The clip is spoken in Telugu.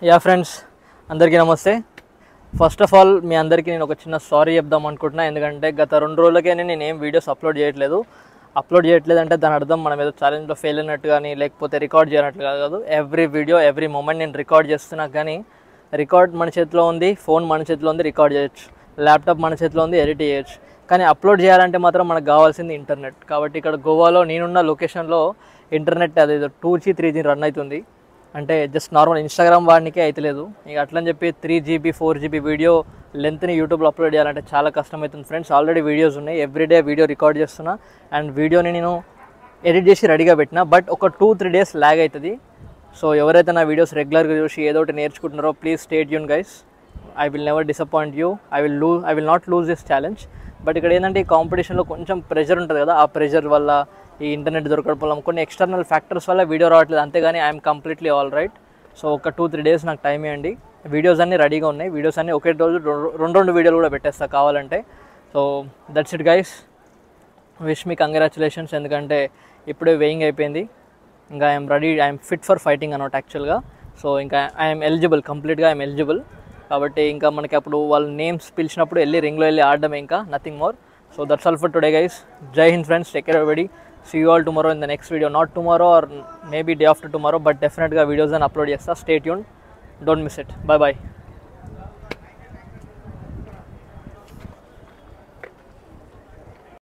యా ఫ్రెండ్స్, అందరికీ నమస్తే. ఫస్ట్ ఆఫ్ ఆల్ మీ అందరికీ నేను ఒక చిన్న సారీ చెప్దాం అనుకుంటున్నా. ఎందుకంటే గత 2 రోజులకే నేను ఏం వీడియోస్ అప్లోడ్ చేయట్లేదు అంటే దాని అర్థం మనం ఏదో ఛాలెంజ్లో ఫెయిల్ అయినట్టు కానీ లేకపోతే రికార్డ్ చేయనట్లు కాదు. ఎవ్రీ వీడియో ఎవ్రీ మూమెంట్ నేను రికార్డ్ చేస్తున్నా. కానీ రికార్డ్ మన చేతిలో ఉంది, ఫోన్ మన చేతిలో ఉంది, రికార్డ్ చేయొచ్చు. ల్యాప్టాప్ మన చేతిలో ఉంది, ఎడిట్ చేయొచ్చు. కానీ అప్లోడ్ చేయాలంటే మాత్రం మనకు కావాల్సింది ఇంటర్నెట్. కాబట్టి ఇక్కడ గోవాలో నేనున్న లొకేషన్లో ఇంటర్నెట్ అదేదో 2G 3G రన్ అవుతుంది. అంటే జస్ట్ నార్మల్ ఇన్స్టాగ్రామ్ వాడినికే అయితలేదు. ఇక అట్లని చెప్పి 3GB 4GB వీడియో లెంత్ని యూట్యూబ్లో అప్లోడ్ చేయాలంటే చాలా కష్టమవుతుంది ఫ్రెండ్స్. ఆల్రెడీ వీడియోస్ ఉన్నాయి, ఎవ్రీడే వీడియో రికార్డ్ చేస్తున్నా అండ్ వీడియోని నేను ఎడిట్ చేసి రెడీగా పెట్టినా. బట్ ఒక 2-3 డేస్ ల్యాగ్ అవుతుంది. సో ఎవరైతే నా వీడియోస్ రెగ్యులర్గా చూసి ఏదో ఒకటి నేర్చుకుంటున్నారో please stay tune guys. I will never disappoint you. I will not lose this challenge. But ఇక్కడ ఏంటంటే ఈ కాంపిటీషన్లో కొంచెం ప్రెషర్ ఉంటుంది కదా, ఆ ప్రెషర్ వల్ల ఈ ఇంటర్నెట్ దొరకడం వల్ల కొన్ని ఎక్స్టర్నల్ ఫ్యాక్టర్స్ వల్ల వీడియో రావట్లేదు. అంతేగాని I'm completely all right. So ఒక 2-3 డేస్ నాకు టైం ఇవ్వండి. వీడియోస్ అన్నీ రెడీగా ఉన్నాయి. వీడియోస్ అన్నీ ఒకే రోజు రెండు వీడియోలు కూడా పెట్టేస్తా కావాలంటే. So that's it guys. Wish me congratulations. ఎందుకంటే ఇప్పుడే వెయింగ్ అయిపోయింది. ఇంకా I'm ready, I'm fit for fighting అన్నమాట యాక్చువల్గా. సో ఇంకా ఐఎమ్ ఎలిజిబుల్, కంప్లీట్గా ఐఎమ్ ఎలిజిబుల్. కాబట్టి ఇంకా మనకి అప్పుడు వాళ్ళ నేమ్స్ పిలిచినప్పుడు రింగ్లో వెళ్ళి ఆడడమే, ఇంకా nothing more. So that's all for today guys. Jai Hind friends, take care everybody. See you all tomorrow in the next video. Not tomorrow or maybe day after tomorrow, but definitely videos and upload chesta. Stay tuned. Don't miss it. Bye bye.